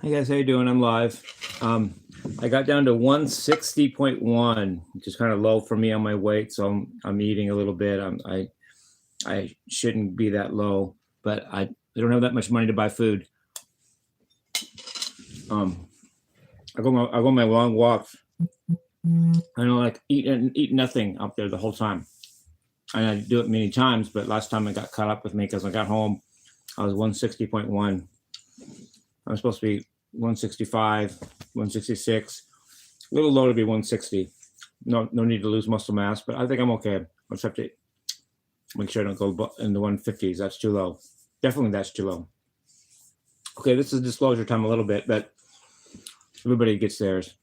Hey guys, how you doing? I'm live. I got down to 160.1, which is kind of low for me on my weight, so I'm eating a little bit. I shouldn't be that low, but I don't have that much money to buy food. I go on my long walks. I don't like eat nothing up there the whole time, and I do it many times. But last time it got caught up with me because I got home, I was 160.1. I'm supposed to be 165, 166, a little low to be 160. No need to lose muscle mass, but I think I'm okay. I just have to make sure I don't go in the 150s. That's too low. Definitely that's too low. Okay, this is disclosure time a little bit, but everybody gets theirs.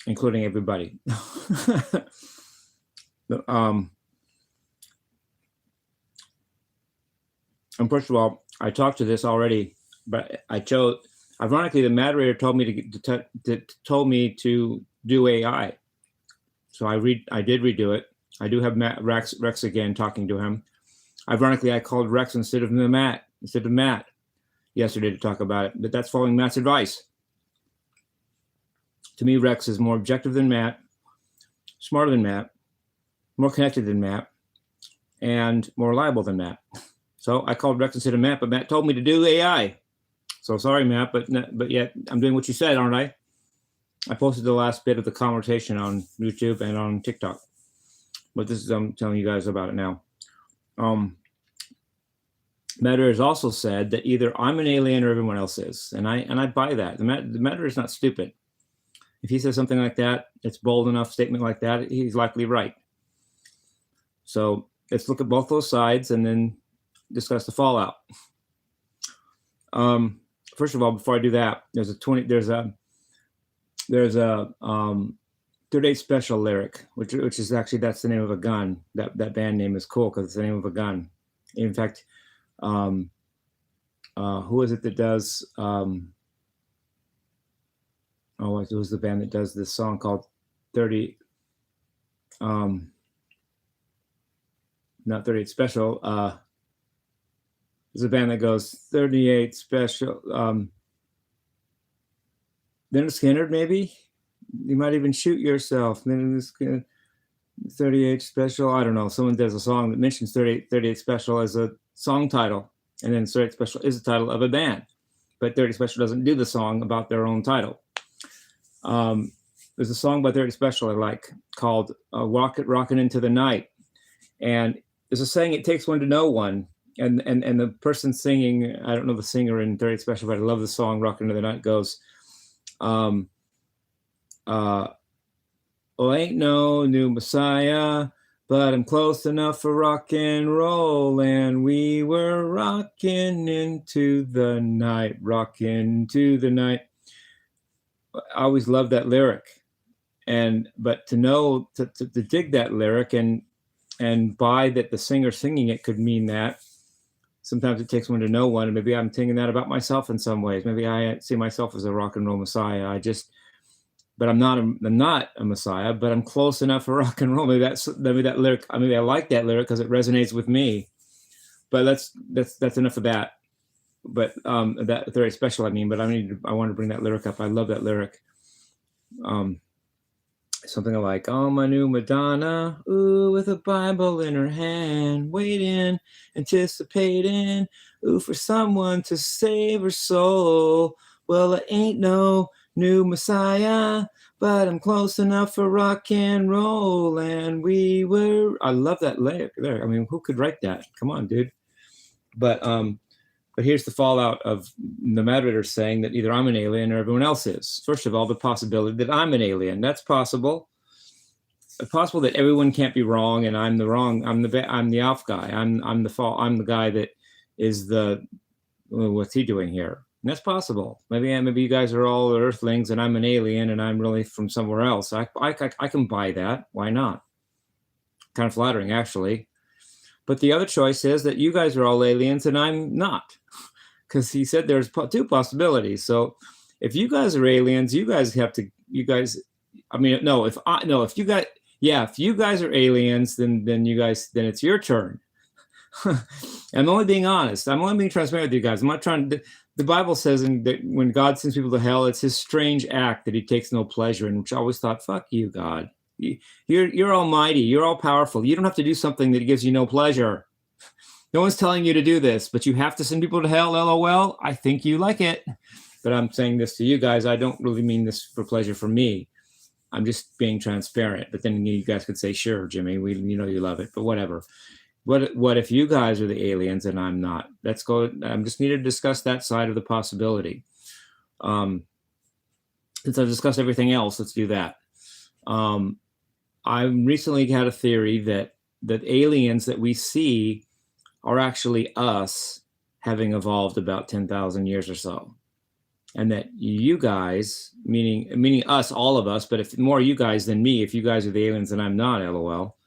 Including everybody. And first of all, I talked to this already, but I chose. Ironically, the moderator told me told me to do AI, so I did redo it. I do have Rex again talking to him. Ironically, I called Rex instead of Matt yesterday to talk about it, but that's following Matt's advice. To me, Rex is more objective than Matt, smarter than Matt, more connected than Matt, and more reliable than Matt. So I called Rex instead of Matt, but Matt told me to do AI. So sorry, Matt, but yet I'm doing what you said, aren't I? I posted the last bit of the conversation on YouTube and on TikTok, but this is I'm telling you guys about it now. Matter has also said that either I'm an alien or everyone else is, and I buy that. The Matter is not stupid. If he says something like that, it's bold enough statement like that, he's likely right. So let's look at both those sides and then discuss the fallout. First of all, before I do that, there's a 38 Special lyric, which is actually, that's the name of a gun. That band name is cool because it's the name of a gun. In fact, who is it that does? Who's the band that does this song called 30? Not 38 Special. There's a band that goes 38 Special. Then Skinner, maybe? You might even shoot yourself. Then 38 Special. I don't know. Someone does a song that mentions 38 Special as a song title. And then 38 Special is the title of a band. But 38 Special doesn't do the song about their own title. There's a song by 38 Special I like called Rockin' Into the Night. And there's a saying, it takes one to know one. And the person singing, I don't know the singer in 38 Special, but I love the song Rockin' Into the Night goes, oh, ain't no new Messiah, but I'm close enough for rock and roll, and we were rocking into the night, rocking into the night. I always loved that lyric, but to know to dig that lyric and buy that the singer singing it could mean that. Sometimes it takes one to know one, and maybe I'm thinking that about myself in some ways. Maybe I see myself as a rock and roll Messiah. But I'm not a Messiah, but I'm close enough for rock and roll. Maybe that lyric. Maybe I like that lyric because it resonates with me. But that's enough of that. But that very special. But I want to bring that lyric up. I love that lyric. Something like, oh, my new Madonna, ooh, with a Bible in her hand, waiting, anticipating, ooh, for someone to save her soul. Well, I ain't no new Messiah, but I'm close enough for rock and roll, and we were. I love that lyric there. Who could write that? Come on, dude. But here's the fallout of the moderator saying that either I'm an alien or everyone else is. First of all, the possibility that I'm an alien. That's possible. It's possible that everyone can't be wrong and I'm the off guy. I'm the guy that is what's he doing here? And that's possible. Maybe you guys are all Earthlings and I'm an alien and I'm really from somewhere else. I can buy that. Why not? Kind of flattering, actually. But the other choice is that you guys are all aliens and I'm not, because he said there's two possibilities. So if you guys are aliens, if you guys are aliens, then it's your turn. I'm only being honest. I'm only being transparent with you guys. I'm not trying to. The Bible says that when God sends people to hell, it's his strange act that he takes no pleasure in, which I always thought, fuck you, God. You're almighty. You're all powerful. You don't have to do something that gives you no pleasure. No one's telling you to do this, but you have to send people to hell, LOL. I think you like it. But I'm saying this to you guys. I don't really mean this for pleasure for me. I'm just being transparent. But then you guys could say, sure, Jimmy, you know you love it, but whatever. What if you guys are the aliens and I'm not? Let's go. I just need to discuss that side of the possibility. Since I've discussed everything else, let's do that. I recently had a theory that aliens that we see are actually us having evolved about 10,000 years or so. And that you guys, meaning us, all of us, but if more you guys than me, if you guys are the aliens and I'm not, LOL,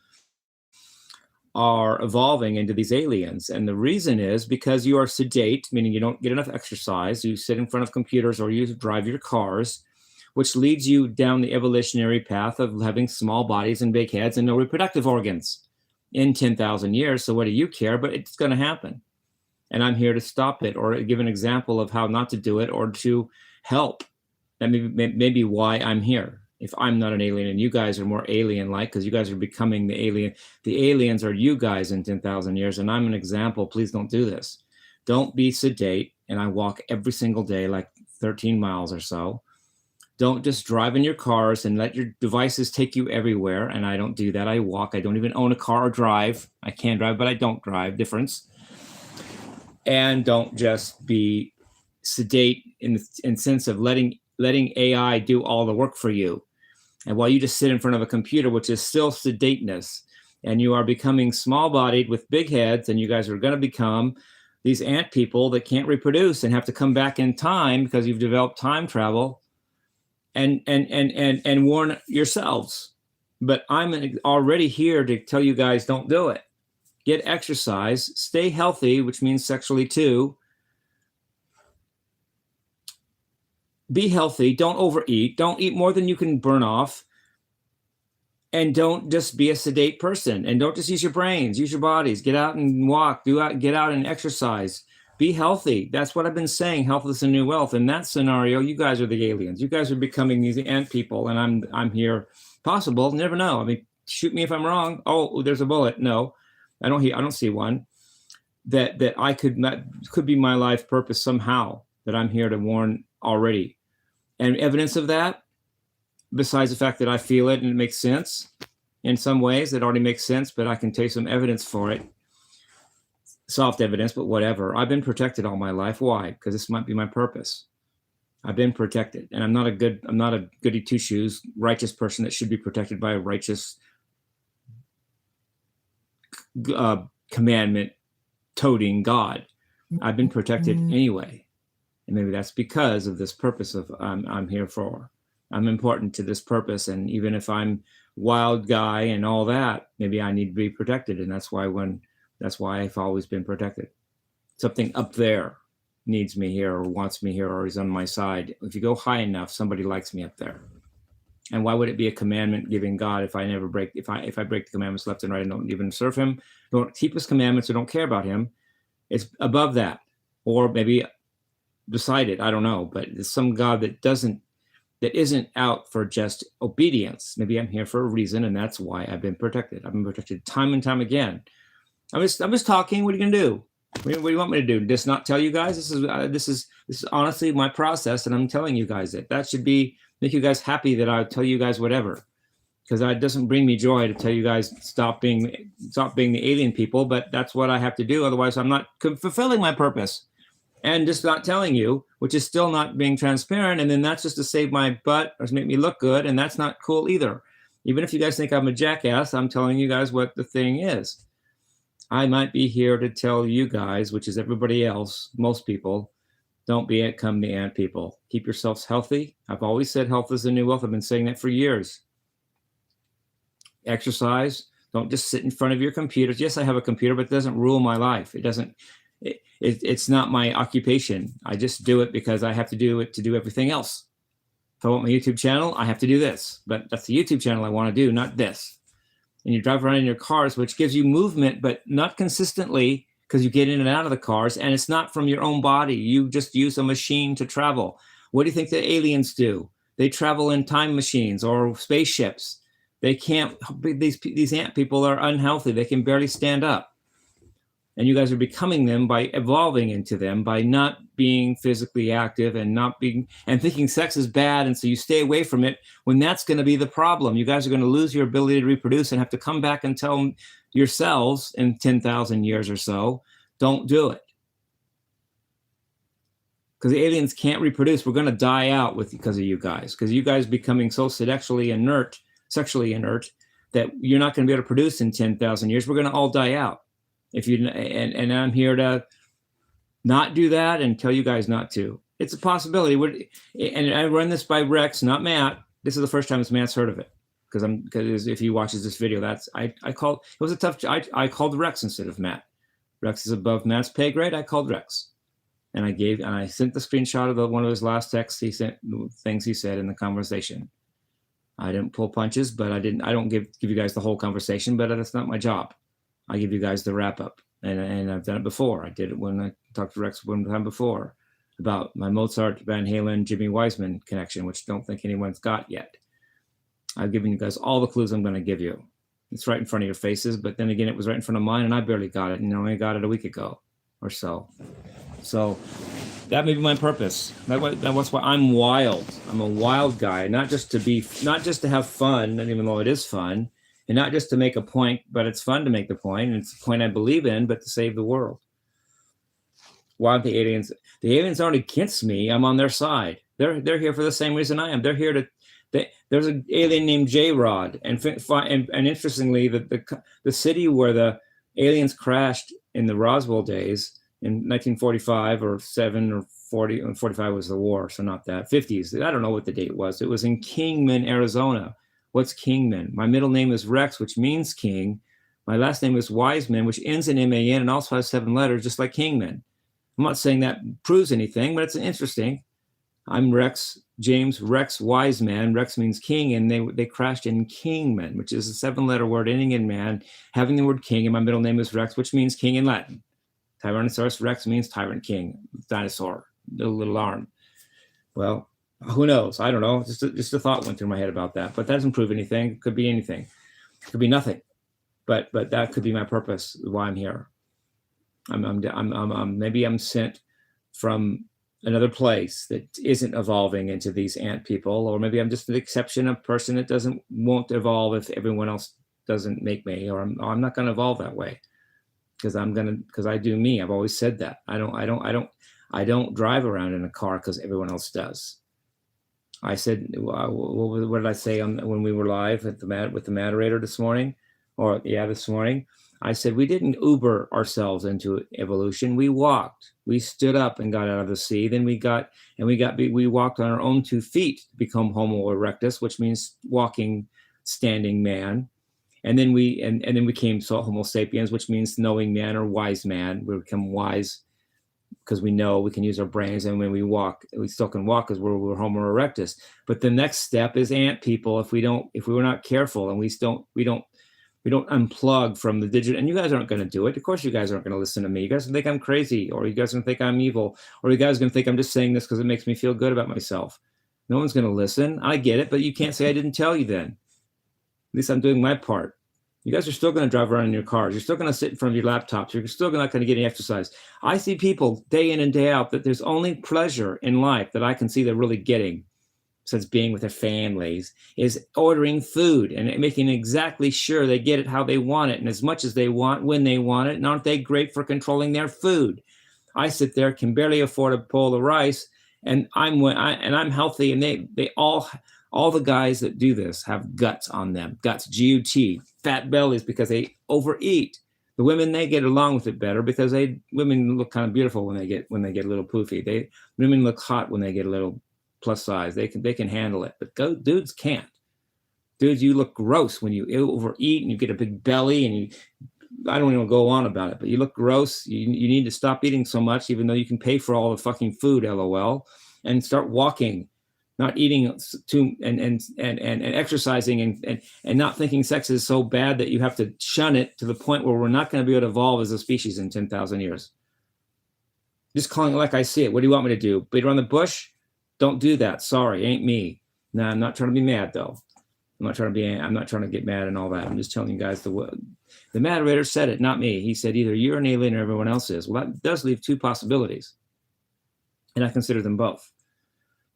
are evolving into these aliens. And the reason is because you are sedate, meaning you don't get enough exercise, you sit in front of computers or you drive your cars, which leads you down the evolutionary path of having small bodies and big heads and no reproductive organs in 10,000 years. So what do you care? But it's going to happen. And I'm here to stop it or give an example of how not to do it or to help. That may be why I'm here. If I'm not an alien and you guys are more alien-like, because you guys are becoming the alien. The aliens are you guys in 10,000 years, and I'm an example. Please don't do this. Don't be sedate, and I walk every single day, like 13 miles or so. Don't just drive in your cars and let your devices take you everywhere, and I don't do that. I walk. I don't even own a car or drive. I can drive, but I don't drive. Difference. And don't just be sedate in sense of letting AI do all the work for you. And while you just sit in front of a computer, which is still sedateness, and you are becoming small-bodied with big heads, and you guys are going to become these ant people that can't reproduce and have to come back in time because you've developed time travel and warn yourselves. But I'm already here to tell you guys, don't do it. Get exercise, stay healthy, which means sexually too. Be healthy, don't overeat, don't eat more than you can burn off, and don't just be a sedate person, and don't just use your brains, use your bodies, get out and walk, get out and exercise, be healthy. That's what I've been saying, health is the new wealth. In that scenario, you guys are the aliens. You guys are becoming these ant people, and I'm here. Possible, never know. I mean, shoot me if I'm wrong. Oh, there's a bullet. No, I don't see one. That I could be my life purpose somehow, that I'm here to warn already. And evidence of that, besides the fact that I feel it and it makes sense in some ways, it already makes sense, but I can take some evidence for it. Soft evidence, but whatever. I've been protected all my life. Why? Because this might be my purpose. I've been protected, and I'm not a goody two shoes righteous person that should be protected by a righteous commandment toting God. I've been protected anyway. And maybe that's because of this purpose of I'm here for. I'm important to this purpose. And even if I'm wild guy and all that, maybe I need to be protected. And that's why I've always been protected. Something up there needs me here or wants me here or is on my side. If you go high enough, somebody likes me up there. And why would it be a commandment giving God if I break the commandments left and right and don't even serve him, don't keep his commandments or don't care about him? It's above that. Or maybe beside it, I don't know, but it's some God that isn't out for just obedience. Maybe I'm here for a reason, and that's why I've been protected. I've been protected time and time again. I'm just talking. What are you gonna do? What do you want me to do? Just not tell you guys? This is honestly my process, and I'm telling you guys it. That should make you guys happy that I tell you guys whatever, because it doesn't bring me joy to tell you guys stop being the alien people. But that's what I have to do. Otherwise, I'm not fulfilling my purpose. And just not telling you, which is still not being transparent. And then that's just to save my butt or to make me look good. And that's not cool either. Even if you guys think I'm a jackass, I'm telling you guys what the thing is. I might be here to tell you guys, which is everybody else, most people, don't become the ant people. Keep yourselves healthy. I've always said health is the new wealth. I've been saying that for years. Exercise. Don't just sit in front of your computers. Yes, I have a computer, but it doesn't rule my life. It's not my occupation. I just do it because I have to do it to do everything else. If I want my YouTube channel, I have to do this. But that's the YouTube channel I want to do, not this. And you drive around in your cars, which gives you movement, but not consistently because you get in and out of the cars, and it's not from your own body. You just use a machine to travel. What do you think the aliens do? They travel in time machines or spaceships. They can't, these ant people are unhealthy. They can barely stand up. And you guys are becoming them by evolving into them, by not being physically active and not being, and thinking sex is bad. And so you stay away from it when that's going to be the problem. You guys are going to lose your ability to reproduce and have to come back and tell yourselves in 10,000 years or so, don't do it. Because the aliens can't reproduce. We're going to die out because of you guys. Because you guys becoming so sexually inert, that you're not going to be able to produce in 10,000 years. We're going to all die out. If you and I'm here to not do that and tell you guys not to. It's a possibility. And I run this by Rex, not Matt. This is the first time Matt's heard of it. Because if he watches this video, I called Rex instead of Matt. Rex is above Matt's pay grade. I called Rex. And I sent the screenshot of one of his last texts he sent, things he said in the conversation. I didn't pull punches, but I don't give you guys the whole conversation, but that's not my job. I give you guys the wrap up. And I've done it before. I did it when I talked to Rex one time before about my Mozart, Van Halen, Jimmie Wiseman connection, which I don't think anyone's got yet. I've given you guys all the clues I'm going to give you. It's right in front of your faces, but then again, it was right in front of mine, and I barely got it, and I only got it a week ago or so. So that may be my purpose. That's why I'm wild. I'm a wild guy, not just to have fun, and even though it is fun, and not just to make a point, but it's fun to make the point, and it's a point I believe in, but to save the world. Why aren't the aliens? The aliens aren't against me. I'm on their side. They're here for the same reason I am. They're here to. There's an alien named J-Rod, and interestingly, the city where the aliens crashed in the Roswell days in 1945 or 7 or 40, and 45 was the war, so not that. 50s. I don't know what the date was. It was in Kingman, Arizona. What's Kingman? My middle name is Rex, which means king. My last name is Wiseman, which ends in M-A-N and also has 7 letters, just like Kingman. I'm not saying that proves anything, but it's interesting. I'm Rex, James Rex Wiseman. Rex means king, and they crashed in Kingman, which is a 7-letter word ending in man, having the word king, and my middle name is Rex, which means king in Latin. Tyrannosaurus Rex means tyrant king, dinosaur, little arm. Well, who knows? I don't know. Just a thought went through my head about that, but that doesn't prove anything. It could be anything. It could be nothing. But that could be my purpose, why I'm here. Maybe I'm sent from another place that isn't evolving into these ant people, or maybe I'm just an exception, a person that won't evolve if everyone else doesn't make me, or I'm not going to evolve that way because I do me. I've always said that. I don't drive around in a car because everyone else does. I said, what did I say when we were live with the moderator this morning? This morning. I said, we didn't Uber ourselves into evolution. We walked. We stood up and got out of the sea. Then we walked on our own 2 feet to become Homo erectus, which means walking, standing man. And then we became Homo sapiens, which means knowing man or wise man. We become wise because we know we can use our brains, and when we walk, we still can walk because we're Homo erectus. But the next step is ant people. If we were not careful and we don't unplug from the digital, and you guys aren't going to do it. Of course, you guys aren't going to listen to me. You guys think I'm crazy, or you guys are going to think I'm evil, or you guys are going to think I'm just saying this because it makes me feel good about myself. No one's going to listen. I get it, but you can't say I didn't tell you then. At least I'm doing my part. You guys are still going to drive around in your cars. You're still going to sit in front of your laptops. You're still not going to get any exercise. I see people day in and day out that there's only pleasure in life that I can see they're really getting, since being with their families, is ordering food and making exactly sure they get it how they want it and as much as they want when they want it. And aren't they great for controlling their food? I sit there, can barely afford a bowl of rice, and I'm healthy. And they all the guys that do this have guts on them, guts, G-U-T, fat bellies, because they overeat. The women, they get along with it better because women look kind of beautiful when they get a little poofy. Women look hot when they get a little plus size. They can handle it, but dudes can't. Dudes, you look gross when you overeat and you get a big belly, and I don't even go on about it, but you look gross. You need to stop eating so much, even though you can pay for all the fucking food, LOL, and start walking. not eating too and exercising and not thinking sex is so bad that you have to shun it to the point where we're not going to be able to evolve as a species in 10,000 years. Just calling it like I see it. What do you want me to do? Beat around the bush? Don't do that. Sorry, ain't me. No, I'm not trying to be mad though. I'm not trying to get mad and all that. I'm just telling you guys the moderator said it, not me. He said either you're an alien or everyone else is. Well, that does leave two possibilities, and I consider them both.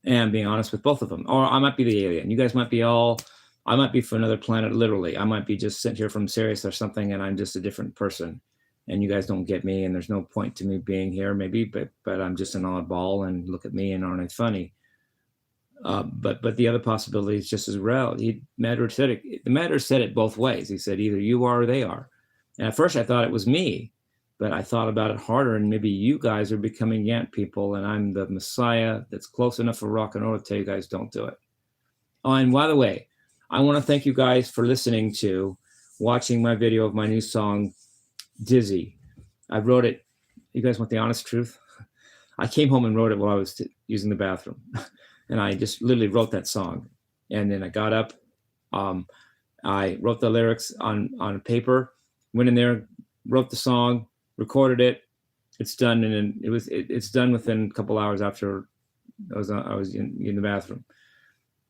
And I'm being honest with both of them. Or I might be the alien. You guys might be I might be from another planet, literally. I might be just sent here from Sirius or something, and I'm just a different person. And you guys don't get me, and there's no point to me being here, maybe, but I'm just an oddball, and look at me, and aren't I funny? But the other possibility is just as real. The matter said it both ways. He said either you are or they are. And at first I thought it was me, but I thought about it harder, and maybe you guys are becoming Yant people, and I'm the Messiah that's close enough for rock and roll to tell you guys don't do it. Oh, and by the way, I want to thank you guys for watching my video of my new song, Dizzy. I wrote it. You guys want the honest truth? I came home and wrote it while I was using the bathroom. And I just literally wrote that song. And then I got up. I wrote the lyrics on paper, went in there, wrote the song, recorded it. It's done. And it's done within a couple hours after I was in the bathroom.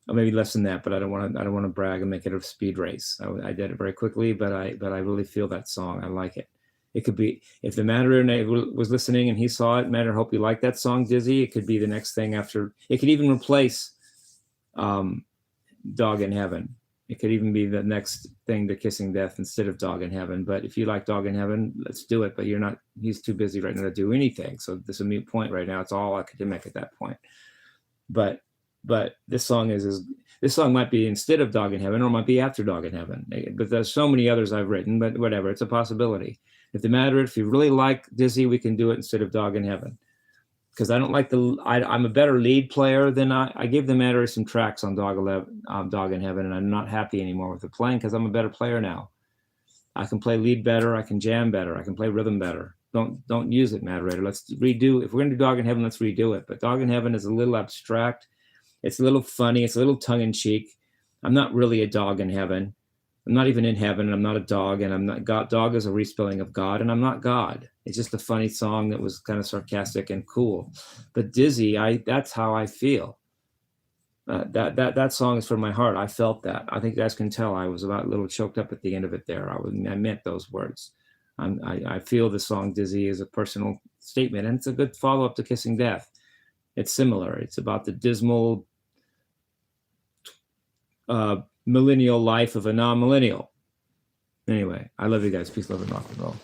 Or maybe less than that, but I don't want to brag and make it a speed race. I did it very quickly, but I really feel that song. I like it. It could be, if the Matter was listening and he saw it, Matter, hope you like that song, Dizzy. It could be the next thing after. It could even replace Dog in Heaven. It could even be the next thing to Kissing Death instead of Dog in Heaven. But if you like Dog in Heaven, let's do it. But he's too busy right now to do anything. So this is a moot point right now. It's all academic at that point. But this song this song might be instead of Dog in Heaven, or it might be after Dog in Heaven. But there's so many others I've written, but whatever, it's a possibility. If you really like Dizzy, we can do it instead of Dog in Heaven. Because I don't like I'm a better lead player than I gave the Matter some tracks on Dog in Heaven, and I'm not happy anymore with the playing because I'm a better player now. I can play lead better, I can jam better, I can play rhythm better. Don't use it, Moderator. Let's redo. If we're gonna do Dog in Heaven, let's redo it. But Dog in Heaven is a little abstract. It's a little funny. It's a little tongue-in-cheek. I'm not really a dog in heaven. I'm not even in heaven, and I'm not a dog, and I'm not God. Dog is a respelling of God, and I'm not God. It's just a funny song that was kind of sarcastic and cool. But Dizzy, that's how I feel. That song is from my heart. I felt that. I think you guys can tell I was about a little choked up at the end of it there. I meant those words. I feel the song Dizzy is a personal statement, and it's a good follow-up to Kissing Death. It's similar. It's about the dismal millennial life of a non-millennial. Anyway, I love you guys. Peace, love, and rock and roll.